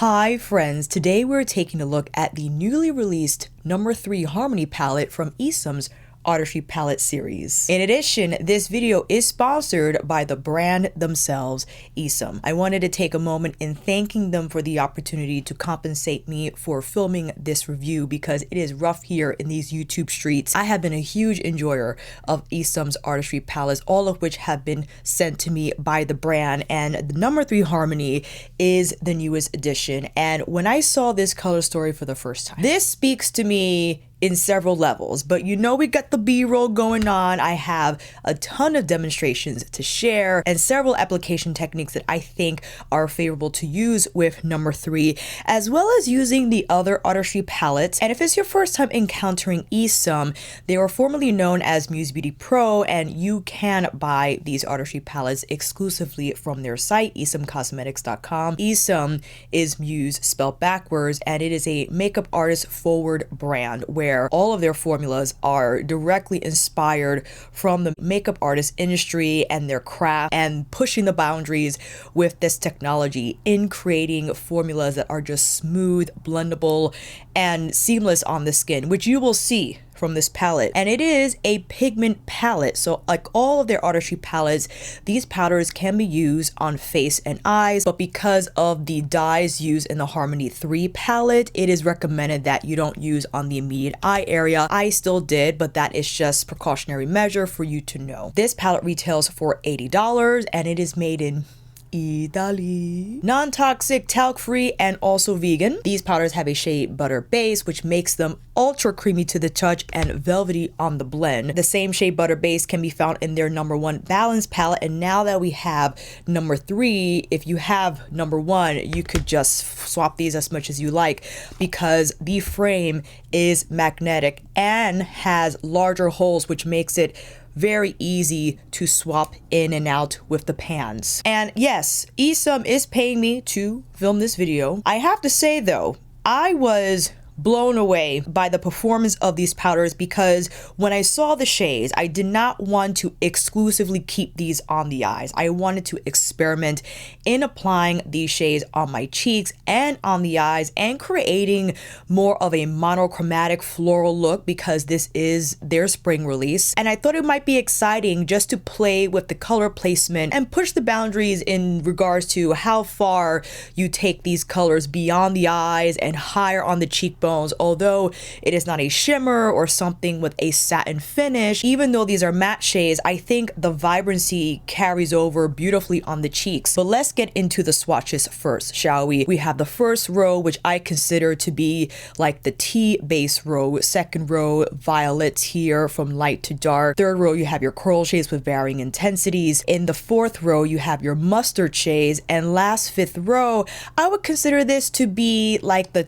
Hi friends, today we're taking a look at the newly released No. 3 Harmony palette from Esum's Artistry palette series. In addition, this video is sponsored by the brand themselves, Esum. I wanted to take a moment in thanking them for the opportunity to compensate me for filming this review because it is rough here in these YouTube streets. I have been a huge enjoyer of Esum's Artistry palettes, all of which have been sent to me by the brand, and the No. 3 Harmony is the newest edition. And when I saw this color story for the first time, this speaks to me in several levels, but you know we got the B-roll going on. I have a ton of demonstrations to share and several application techniques that I think are favorable to use with No. 3, as well as using the other Artistry palettes. And if it's your first time encountering Esum, they were formerly known as Muse Beauty Pro, and you can buy these Artistry palettes exclusively from their site, esumcosmetics.com. Esum is Muse spelled backwards, and it is a makeup artist forward brand where all of their formulas are directly inspired from the makeup artist industry and their craft, and pushing the boundaries with this technology in creating formulas that are just smooth, blendable, and seamless on the skin, which you will see from this palette. And it is a pigment palette, so like all of their Artistry palettes, these powders can be used on face and eyes, but because of the dyes used in the Harmony 3 palette, it is recommended that you don't use on the immediate eye area. I still did, but that is just precautionary measure for you to know. This palette retails for $80 and it is made in Italy. Non-toxic, talc-free, and also vegan. These powders have a shea butter base, which makes them ultra creamy to the touch and velvety on the blend. The same shea butter base can be found in their No. 1 Balance palette, and now that we have No. 3, if you have No. 1, you could just swap these as much as you like because the frame is magnetic and has larger holes, which makes it very easy to swap in and out with the pans. And yes, Esum is paying me to film this video. I have to say though, I was blown away by the performance of these powders because when I saw the shades, I did not want to exclusively keep these on the eyes. I wanted to experiment in applying these shades on my cheeks and on the eyes and creating more of a monochromatic floral look because this is their spring release. And I thought it might be exciting just to play with the color placement and push the boundaries in regards to how far you take these colors beyond the eyes and higher on the cheekbones. Although it is not a shimmer or something with a satin finish, even though these are matte shades, I think the vibrancy carries over beautifully on the cheeks. But let's get into the swatches first, shall we? We have the first row, which I consider to be like the tea base row. Second row, violets here from light to dark. Third row, you have your coral shades with varying intensities. In the fourth row, you have your mustard shades. And last, fifth row, I would consider this to be like the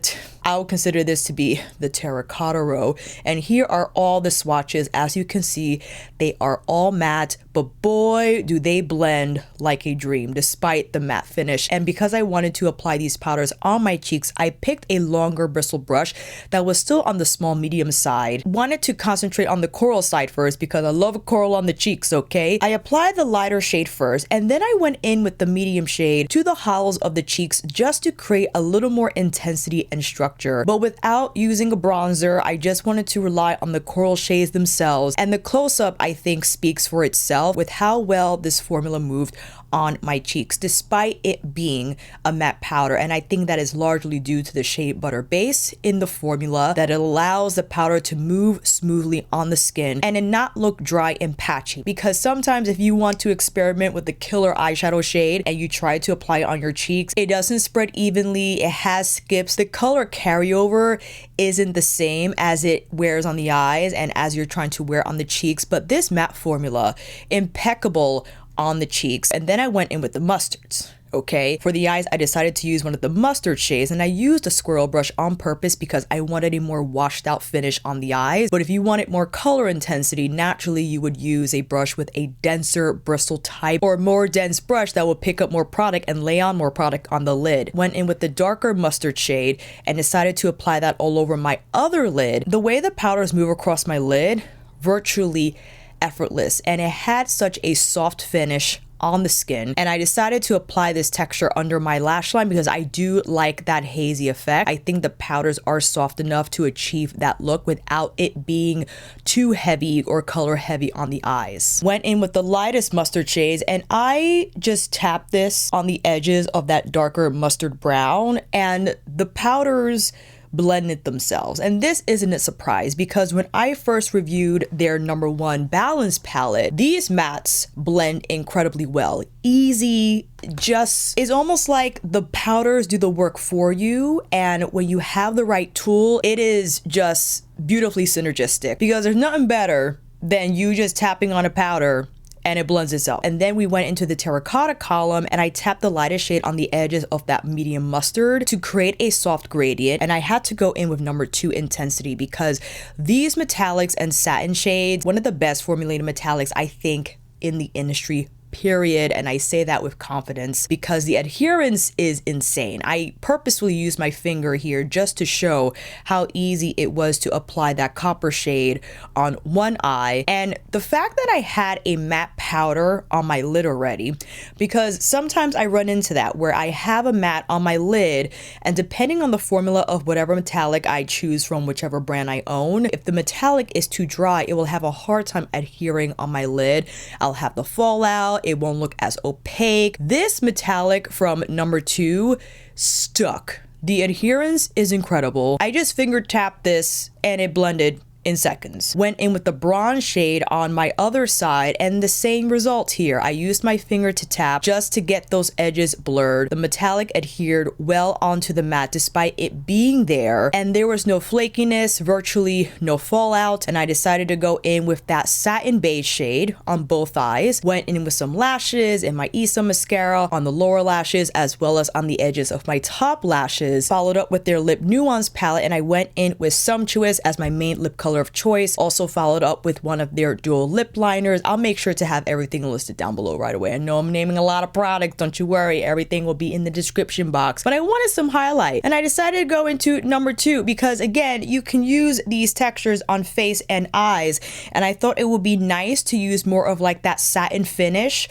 terracotta row. And here are all the swatches. As you can see, they are all matte, but boy, do they blend like a dream despite the matte finish. And because I wanted to apply these powders on my cheeks, I picked a longer bristle brush that was still on the small medium side. Wanted to concentrate on the coral side first because I love coral on the cheeks, okay? I applied the lighter shade first, and then I went in with the medium shade to the hollows of the cheeks just to create a little more intensity and structure. But without using a bronzer, I just wanted to rely on the coral shades themselves. And the close-up, I think, speaks for itself with how well this formula moved on my cheeks despite it being a matte powder. And I think that is largely due to the shea butter base in the formula, that it allows the powder to move smoothly on the skin and it not look dry and patchy. Because sometimes if you want to experiment with the killer eyeshadow shade and you try to apply it on your cheeks, it doesn't spread evenly, it has skips, the color carryover isn't the same as it wears on the eyes and as you're trying to wear on the cheeks. But this matte formula, impeccable on the cheeks. And then I went in with the mustards. Okay, for the eyes, I decided to use one of the mustard shades, and I used a squirrel brush on purpose because I wanted a more washed out finish on the eyes. But if you wanted more color intensity, naturally you would use a brush with a denser bristle type or more dense brush that would pick up more product and lay on more product on the lid. Went in with the darker mustard shade and decided to apply that all over my other lid. The way the powders move across my lid, virtually effortless, and it had such a soft finish on the skin, and I decided to apply this texture under my lash line because I do like that hazy effect. I think the powders are soft enough to achieve that look without it being too heavy or color heavy on the eyes. Went in with the lightest mustard shades, and I just tapped this on the edges of that darker mustard brown, and the powders blended themselves. And this isn't a surprise because when I first reviewed their #1 Balance palette, these mattes blend incredibly well. Easy, just, it's almost like the powders do the work for you, and when you have the right tool, it is just beautifully synergistic because there's nothing better than you just tapping on a powder and it blends itself. And then we went into the terracotta column, and I tapped the lightest shade on the edges of that medium mustard to create a soft gradient. And I had to go in with #2 intensity because these metallics and satin shades, one of the best formulated metallics I think in the industry, period. And I say that with confidence because the adherence is insane. I purposefully used my finger here just to show how easy it was to apply that copper shade on one eye, and the fact that I had a matte powder on my lid already, because sometimes I run into that where I have a matte on my lid, and depending on the formula of whatever metallic I choose from whichever brand I own, if the metallic is too dry, it will have a hard time adhering on my lid. I'll have the fallout. It won't look as opaque. This metallic from #2 stuck. The adherence is incredible. I just finger tapped this and it blended in seconds. Went in with the bronze shade on my other side, and the same result here. I used my finger to tap just to get those edges blurred. The metallic adhered well onto the matte despite it being there, and there was no flakiness, virtually no fallout. And I decided to go in with that satin beige shade on both eyes. Went in with some lashes and my Esum mascara on the lower lashes as well as on the edges of my top lashes. Followed up with their lip nuance palette, and I went in with Sumptuous as my main lip color of choice. Also followed up with one of their dual lip liners. I'll make sure to have everything listed down below right away. I know I'm naming a lot of products, don't you worry, everything will be in the description box, but I wanted some highlight, and I decided to go into #2 because again, you can use these textures on face and eyes, and I thought it would be nice to use more of like that satin finish,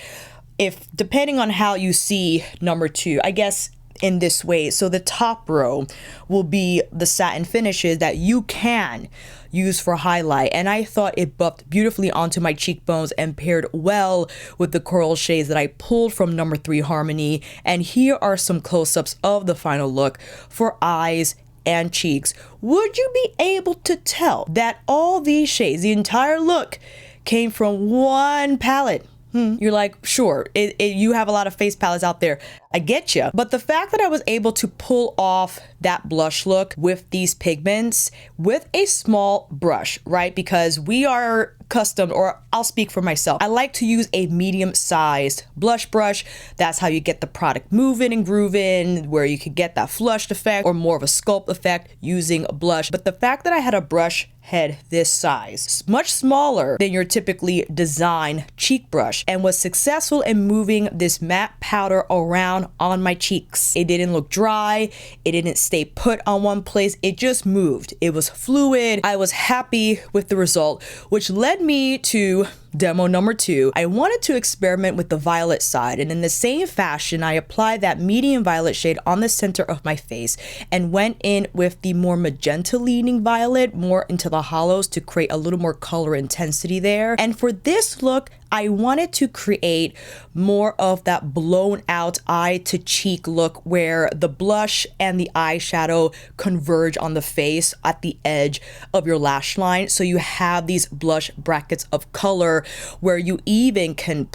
if depending on how you see #2, I guess in this way. So the top row will be the satin finishes that you can use for highlight, and I thought it buffed beautifully onto my cheekbones and paired well with the coral shades that I pulled from #3 Harmony. And here are some close-ups of the final look for eyes and cheeks. Would you be able to tell that all these shades, the entire look, came from one palette? You're like, sure, you have a lot of face palettes out there. I get you. But the fact that I was able to pull off that blush look with these pigments with a small brush, right? Because we are custom, or I'll speak for myself, I like to use a medium-sized blush brush. That's how you get the product moving and grooving, where you could get that flushed effect or more of a sculpt effect using a blush. But the fact that I had a brush head this size, much smaller than your typically designed cheek brush, and was successful in moving this matte powder around on my cheeks. It didn't look dry, it didn't stay put on one place, it just moved. It was fluid. I was happy with the result, which led me to demo #2. I wanted to experiment with the violet side, and in the same fashion, I applied that medium violet shade on the center of my face and went in with the more magenta leaning violet, more into the hollows to create a little more color intensity there. And for this look, I wanted to create more of that blown out eye to cheek look where the blush and the eyeshadow converge on the face at the edge of your lash line. So you have these blush brackets of color where you even can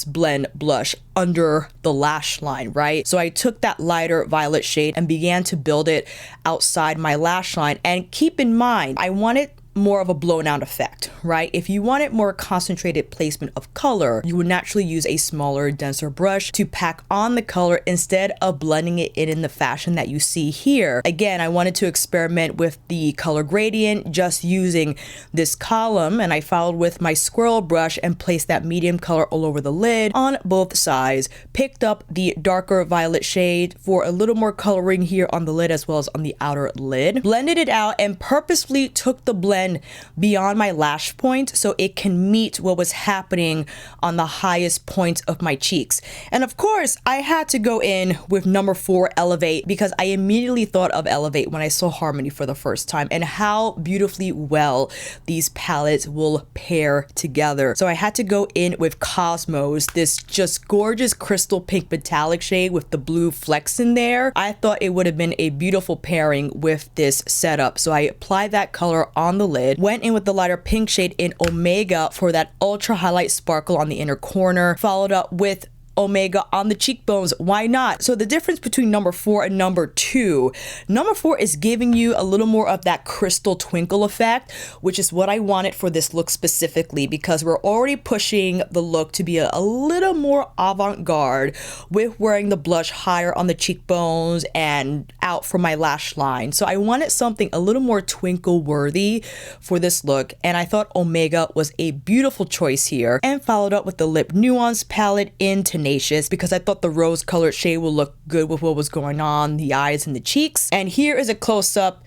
blend blush under the lash line, right? So I took that lighter violet shade and began to build it outside my lash line. And keep in mind, I wanted more of a blown out effect, right? If you wanted more concentrated placement of color, you would naturally use a smaller, denser brush to pack on the color instead of blending it in the fashion that you see here. Again, I wanted to experiment with the color gradient just using this column, and I followed with my squirrel brush and placed that medium color all over the lid on both sides. Picked up the darker violet shade for a little more coloring here on the lid as well as on the outer lid. Blended it out and purposefully took the blend blend beyond my lash point so it can meet what was happening on the highest point of my cheeks. And of course, I had to go in with number 4, Elevate, because I immediately thought of Elevate when I saw Harmony for the first time and how beautifully well these palettes will pair together. So I had to go in with Cosmos, this just gorgeous crystal pink metallic shade with the blue flecks in there. I thought it would have been a beautiful pairing with this setup. So I applied that color on the lid, went in with the lighter pink shade in Omega for that ultra highlight sparkle on the inner corner, followed up with Omega on the cheekbones. Why not? So the difference between number 4 and number 2, number 4 is giving you a little more of that crystal twinkle effect, which is what I wanted for this look specifically, because we're already pushing the look to be a little more avant-garde with wearing the blush higher on the cheekbones and out from my lash line. So I wanted something a little more twinkle worthy for this look, and I thought Omega was a beautiful choice here, and followed up with the Lip Nuance palette in Tenacious, because I thought the rose colored shade will look good with what was going on, the eyes and the cheeks. And here is a close-up.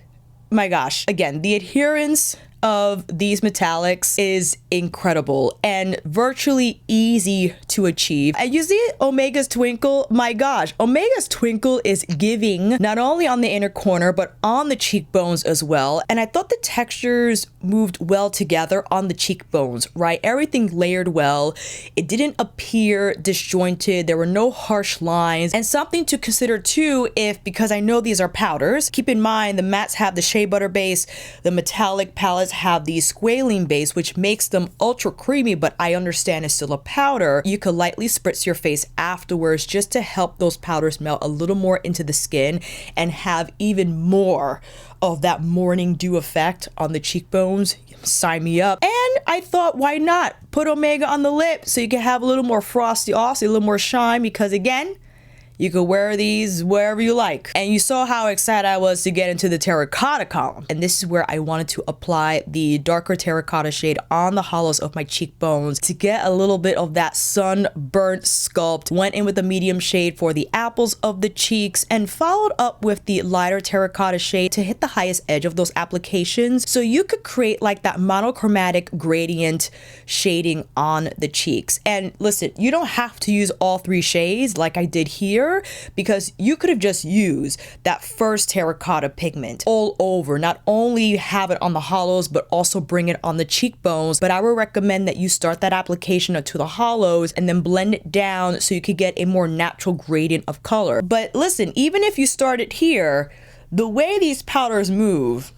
My gosh, again, the adherence of these metallics is incredible and virtually easy to achieve. And you see Omega's twinkle? My gosh, Omega's twinkle is giving not only on the inner corner but on the cheekbones as well. And I thought the textures moved well together on the cheekbones, right? Everything layered well. It didn't appear disjointed. There were no harsh lines. And something to consider too, because I know these are powders, keep in mind the mattes have the shea butter base, the metallic palettes have the squalene base, which makes them ultra creamy, but I understand it's still a powder. You could lightly spritz your face afterwards just to help those powders melt a little more into the skin and have even more of that morning dew effect on the cheekbones. Sign me up. And I thought, why not put Omega on the lip so you can have a little more frosty, a little more shine, because again, you could wear these wherever you like. And you saw how excited I was to get into the terracotta column. And this is where I wanted to apply the darker terracotta shade on the hollows of my cheekbones to get a little bit of that sunburnt sculpt. Went in with the medium shade for the apples of the cheeks and followed up with the lighter terracotta shade to hit the highest edge of those applications. So you could create like that monochromatic gradient shading on the cheeks. And listen, you don't have to use all 3 shades like I did here, because you could have just used that first terracotta pigment all over, not only have it on the hollows but also bring it on the cheekbones. But I would recommend that you start that application to the hollows and then blend it down so you could get a more natural gradient of color. But listen, even if you start it here, the way these powders move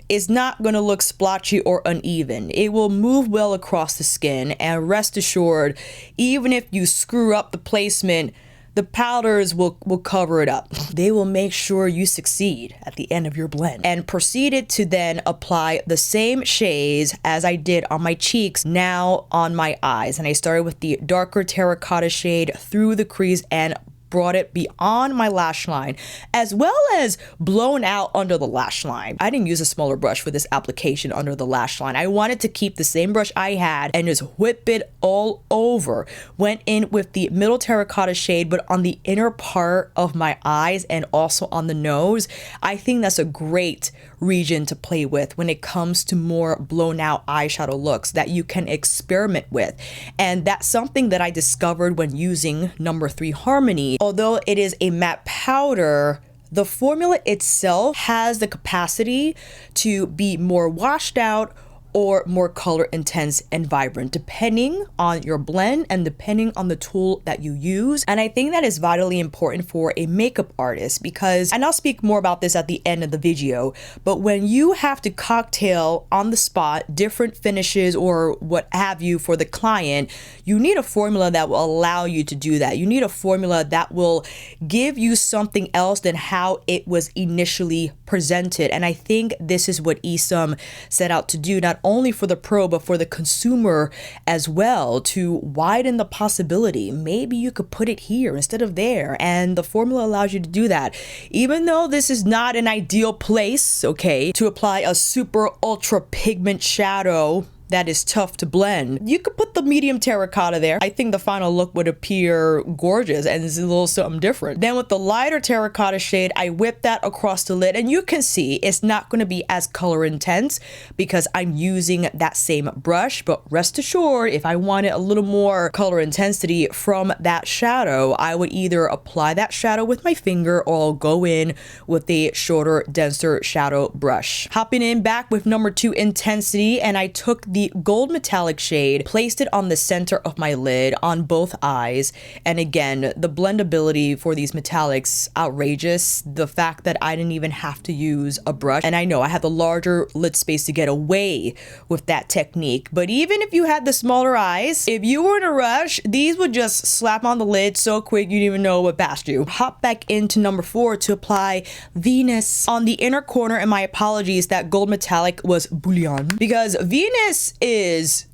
is not going to look splotchy or uneven. It will move well across the skin, and rest assured, even if you screw up the placement, the powders will cover it up. They will make sure you succeed at the end of your blend. And proceeded to then apply the same shades as I did on my cheeks now on my eyes. And I started with the darker terracotta shade through the crease and brought it beyond my lash line, as well as blown out under the lash line. I didn't use a smaller brush for this application under the lash line. I wanted to keep the same brush I had and just whip it all over. Went in with the middle terracotta shade, but on the inner part of my eyes and also on the nose. I think that's a great region to play with when it comes to more blown out eyeshadow looks that you can experiment with. And that's something that I discovered when using number 3 Harmony. Although it is a matte powder, the formula itself has the capacity to be more washed out or more color intense and vibrant, depending on your blend and depending on the tool that you use. And I think that is vitally important for a makeup artist, because, and I'll speak more about this at the end of the video, but when you have to cocktail on the spot different finishes or what have you for the client, you need a formula that will allow you to do that. You need a formula that will give you something else than how it was initially presented. And I think this is what Esum set out to do, not only for the pro but for the consumer as well, to widen the possibility. Maybe you could put it here instead of there, and the formula allows you to do that. Even though this is not an ideal place, okay, to apply a super ultra pigment shadow that is tough to blend, you could put the medium terracotta there. I think the final look would appear gorgeous and it's a little something different. Then with the lighter terracotta shade, I whipped that across the lid, and you can see it's not going to be as color intense because I'm using that same brush. But rest assured, if I wanted a little more color intensity from that shadow, I would either apply that shadow with my finger or I'll go in with a shorter, denser shadow brush. Hopping in back with number 2 intensity, and I took the gold metallic shade, placed it on the center of my lid on both eyes. And again, the blendability for these metallics, outrageous. The fact that I didn't even have to use a brush, and I know I had the larger lid space to get away with that technique, but even if you had the smaller eyes, if you were in a rush, these would just slap on the lid so quick you didn't even know what passed you. Hop back into number 4 to apply Venus on the inner corner, and my apologies, that gold metallic was bouillon, because Venus is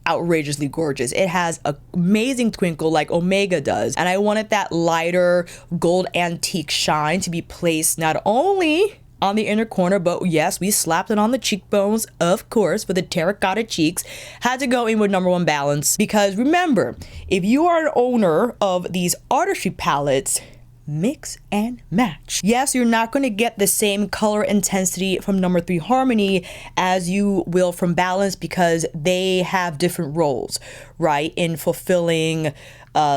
outrageously gorgeous. It has an amazing twinkle like Omega does, and I wanted that lighter gold antique shine to be placed not only on the inner corner, but yes, we slapped it on the cheekbones, of course, for the terracotta cheeks. Had to go in with number 1 balance, because remember, if you are an owner of these Artistry palettes, mix and match. Yes, you're not going to get the same color intensity from number 3 Harmony as you will from Balance, because they have different roles, right, in fulfilling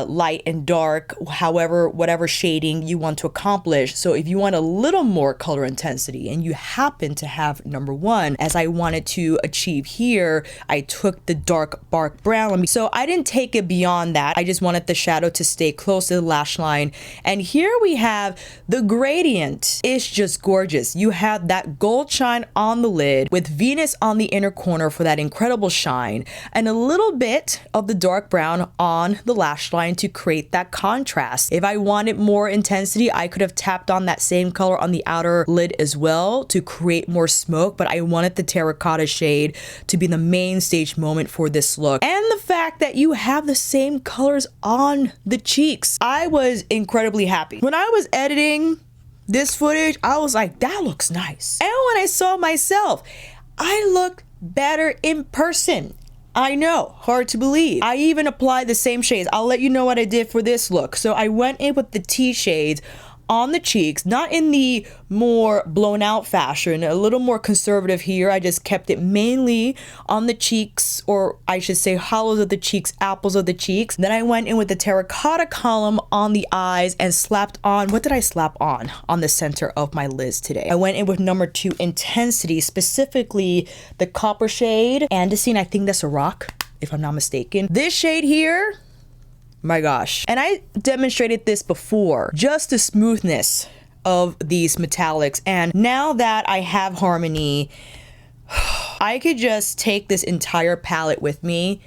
light and dark, however, whatever shading you want to accomplish. So if you want a little more color intensity and you happen to have number 1, as I wanted to achieve here, I took the dark bark brown. So I didn't take it beyond that. I just wanted the shadow to stay close to the lash line. And here we have the gradient. It's just gorgeous. You have that gold shine on the lid with Venus on the inner corner for that incredible shine, and a little bit of the dark brown on the lash line to create that contrast. If I wanted more intensity, I could have tapped on that same color on the outer lid as well to create more smoke, but I wanted the terracotta shade to be the main stage moment for this look. And the fact that you have the same colors on the cheeks, I was incredibly happy. When I was editing this footage, I was like, that looks nice. And when I saw myself, I looked better in person. I know, hard to believe. I even applied the same shades. I'll let you know what I did for this look. So I went in with the T shades on the cheeks, not in the more blown out fashion, a little more conservative here. I just kept it mainly on the cheeks, or I should say hollows of the cheeks, apples of the cheeks. Then I went in with the terracotta column on the eyes and slapped on, what did I slap on the center of my lids today? I went in with number 2 intensity, specifically the copper shade, Andesine. I think that's a rock, if I'm not mistaken. This shade here, my gosh. And I demonstrated this before, just the smoothness of these metallics. And now that I have Harmony, I could just take this entire palette with me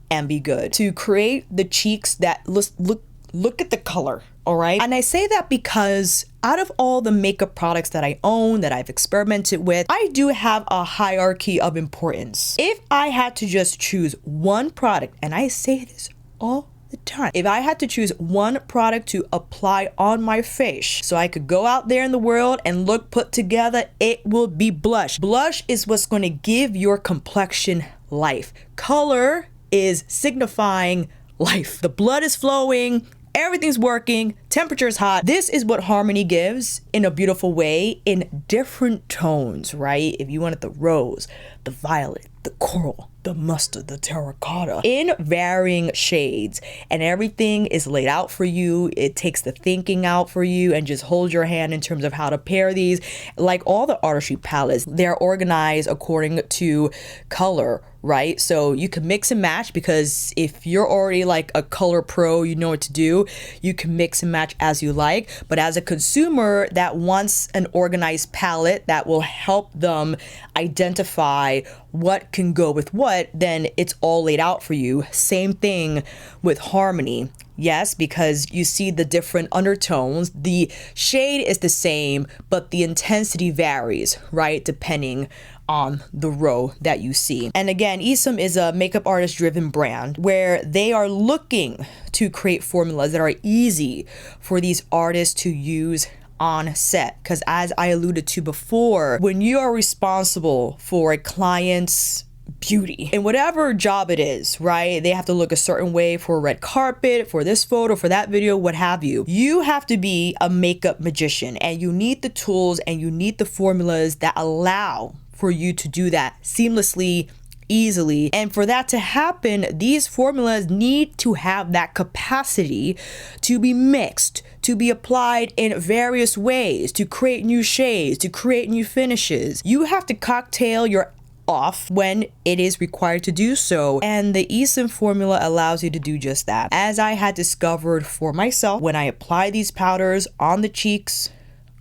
and be good to create the cheeks that look at the color. All right. And I say that because out of all the makeup products that I own, that I've experimented with, I do have a hierarchy of importance. If I had to just choose one product, and I say this all the time, if I had to choose one product to apply on my face so I could go out there in the world and look put together, it will be blush. Blush is what's going to give your complexion life. Color is signifying life. The blood is flowing, everything's working, temperature is hot. This is what Harmony gives in a beautiful way in different tones, right? If you wanted the rose, the violet, the coral, the mustard, the terracotta, in varying shades, and everything is laid out for you. It takes the thinking out for you and just holds your hand in terms of how to pair these. Like all the Artistry palettes, they're organized according to color, right? So you can mix and match, because if you're already like a color pro, you know what to do. You can mix and match as you like. But as a consumer that wants an organized palette that will help them identify what can go with what, then it's all laid out for you. Same thing with Harmony. Yes, because you see the different undertones. The shade is the same, but the intensity varies, right? Depending on the row that you see. And again, Esum is a makeup artist driven brand where they are looking to create formulas that are easy for these artists to use on set. Because as I alluded to before, when you are responsible for a client's beauty in whatever job it is, right? They have to look a certain way for a red carpet, for this photo, for that video, what have you. You have to be a makeup magician, and you need the tools and you need the formulas that allow for you to do that seamlessly, easily. And for that to happen, these formulas need to have that capacity to be mixed, to be applied in various ways, to create new shades, to create new finishes. You have to cocktail your off when it is required to do so, and the Esum formula allows you to do just that. As I had discovered for myself, when I apply these powders on the cheeks,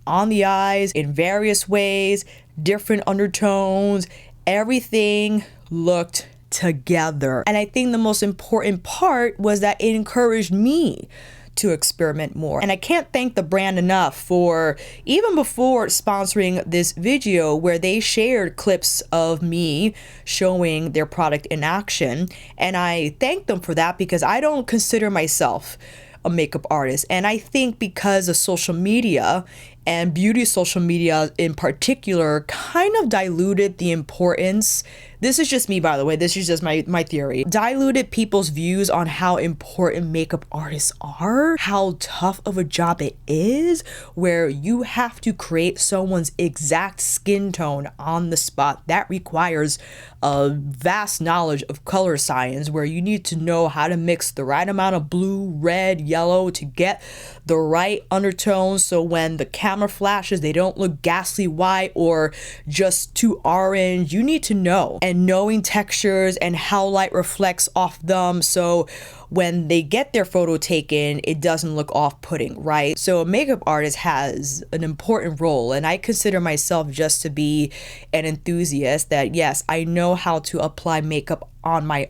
on the eyes, in various ways, different undertones, everything looked together. And I think the most important part was that it encouraged me to experiment more. And I can't thank the brand enough for, even before sponsoring this video, where they shared clips of me showing their product in action. And I thank them for that, because I don't consider myself a makeup artist. And I think because of social media, and beauty social media in particular, kind of diluted the importance. This is just me, by the way, this is just my theory. Diluted people's views on how important makeup artists are, how tough of a job it is, where you have to create someone's exact skin tone on the spot. That requires a vast knowledge of color science, where you need to know how to mix the right amount of blue, red, yellow to get the right undertones, so when the camera flashes, they don't look ghastly white or just too orange. You need to know, and knowing textures and how light reflects off them, so when they get their photo taken, it doesn't look off-putting, right? So a makeup artist has an important role, and I consider myself just to be an enthusiast that, yes, I know how to apply makeup on my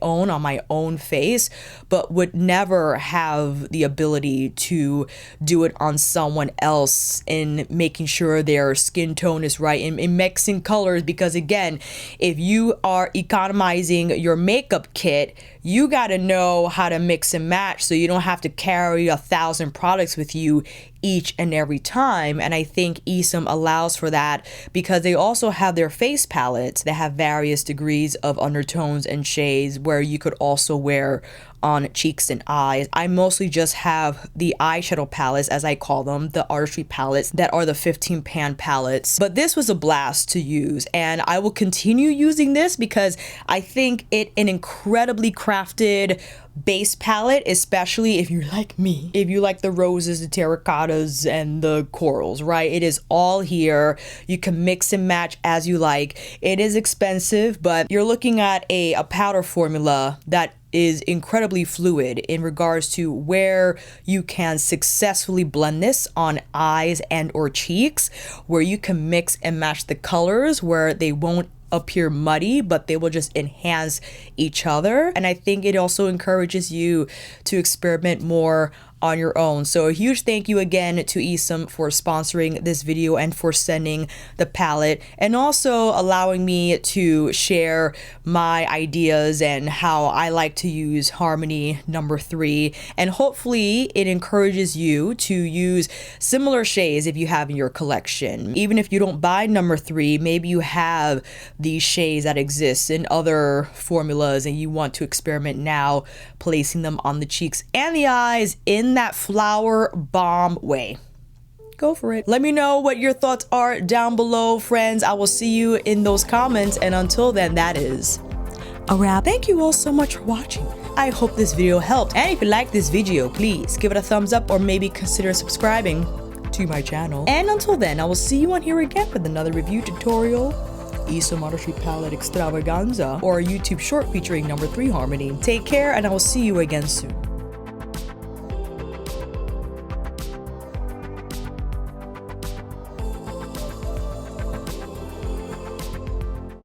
own face, but would never have the ability to do it on someone else in making sure their skin tone is right, in mixing colors, because again, if you are economizing your makeup kit, you got to know how to mix and match, so you don't have to carry 1,000 products with you each and every time. And I think Esum allows for that, because they also have their face palettes that have various degrees of undertones and shades, where you could also wear on cheeks and eyes. I mostly just have the eyeshadow palettes, as I call them, the Artistry palettes that are the 15 pan palettes. But this was a blast to use, and I will continue using this because I think it an incredibly crafted base palette, especially if you're like me, if you like the roses, the terracottas, and the corals, right? It is all here. You can mix and match as you like. It is expensive, but you're looking at a powder formula that is incredibly fluid in regards to where you can successfully blend this on eyes and or cheeks, where you can mix and match the colors, where they won't appear muddy, but they will just enhance each other. And I think it also encourages you to experiment more on your own. So a huge thank you again to Esum for sponsoring this video and for sending the palette, and also allowing me to share my ideas and how I like to use Harmony number 3. And hopefully it encourages you to use similar shades if you have in your collection. Even if you don't buy number 3, maybe you have these shades that exist in other formulas and you want to experiment now, placing them on the cheeks and the eyes in that flower bomb way. Go for it. Let me know what your thoughts are down below, friends. I will see you in those comments, and until then, that is a wrap. Thank you all so much for watching. I hope this video helped, and if you like this video, please give it a thumbs up, or maybe consider subscribing to my channel. And until then, I will see you on here again with another review tutorial, Esum Artistry Palette Extravaganza, or a YouTube short featuring number 3 Harmony. Take care, and I will see you again soon.